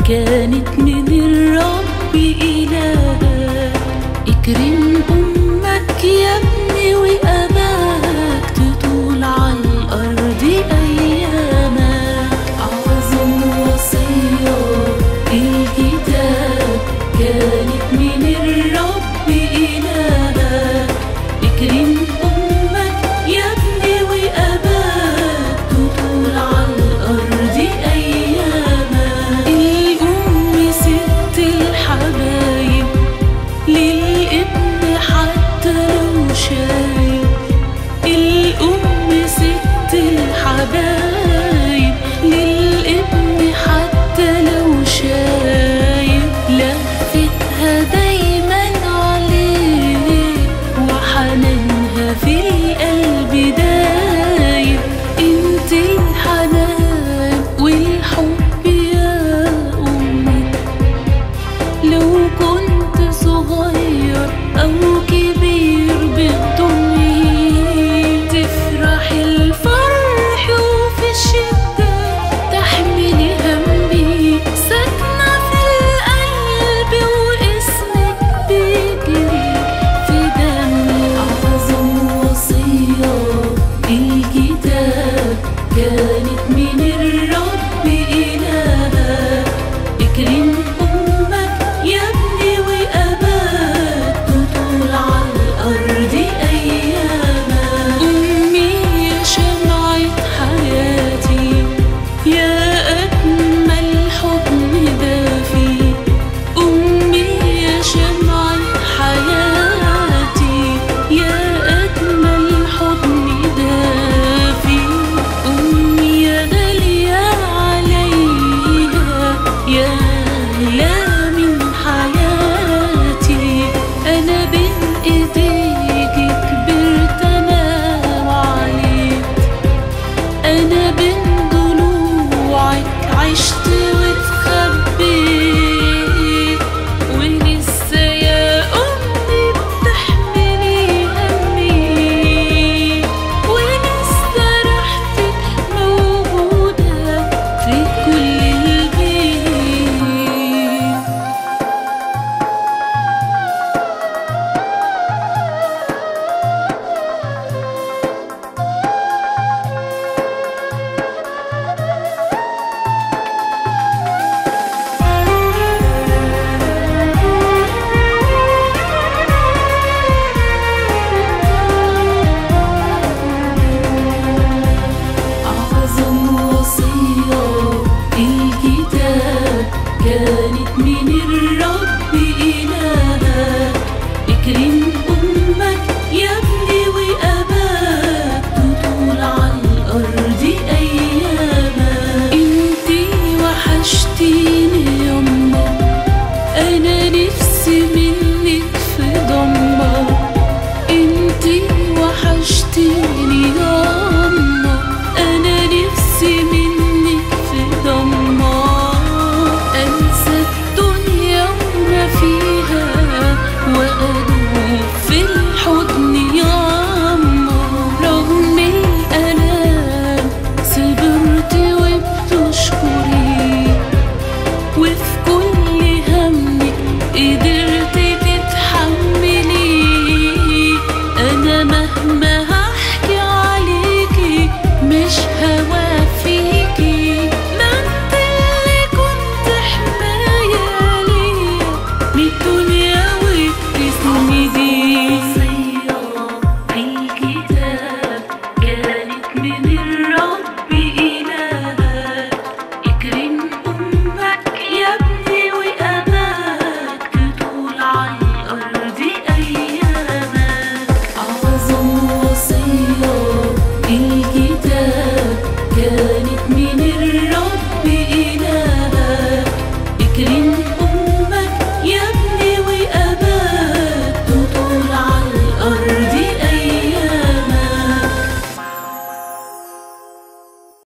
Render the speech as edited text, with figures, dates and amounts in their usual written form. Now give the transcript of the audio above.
كانت من الرب إلهك، اكرم أمك يا ابني وأباك تطول على الأرض أيامك. أعظم وصية في الكتاب كانت من الرب إلهك، اكرم أمك يا ابني وأباك تطول على الأرض أيامك. الحبايب للابن حتى لو شايب، الأم ست الحبايب للابن حتى لو شايب، لفتها دايما عليه وحنانها في القلب دايب. انت الحنان والحب يا أمي، لو كنت صغير أو كبير بتضمي، تفرح الفرح وفي الشدة تحملي همي، ساكنة في القلب واسمك بيجري في دمي. أعظم وصية الكتاب كانت من الرب إلهك، اكرم أمك يا ابني وأباك تطول على الأرض أيامك. أمي يا شمعة حياتي، يا أجمل حضن دافي، أمي يا شمعة حياتي، يا أجمل حضن دافي، أمي يا غالية عليها، يا لا من حياتي. أنا بين إيديك كبرت أنا وعليت، أنا بين ضلوعك عشت واتخبيت، ولسه يا أمي بتحملي همي، ولسه ريحتك موجودة في كل البيت. أعظم وصية الكتاب كانت من الرب إلهك، اكرم أمك يا ابني وأباك تطول على الأرض أيامك. انتي وحشتيني يما، أنا نفسي منك في ضمك، انتي وحشتيني يما، أنا نفسي منك في ضمك. أنسى الدنيا وما فيها وأدوب في الحضن يما، رغم الآلام صبرت وبتشكري، وفي كل همك قدرتي تتحملي. أنا مهما هحكي عليكي مش هوافيكي، ما انت اللي كنت حماية ليا من الدنيا وبتسندي. وصية الكتاب كانت من الرب إلهك، اكرم أمك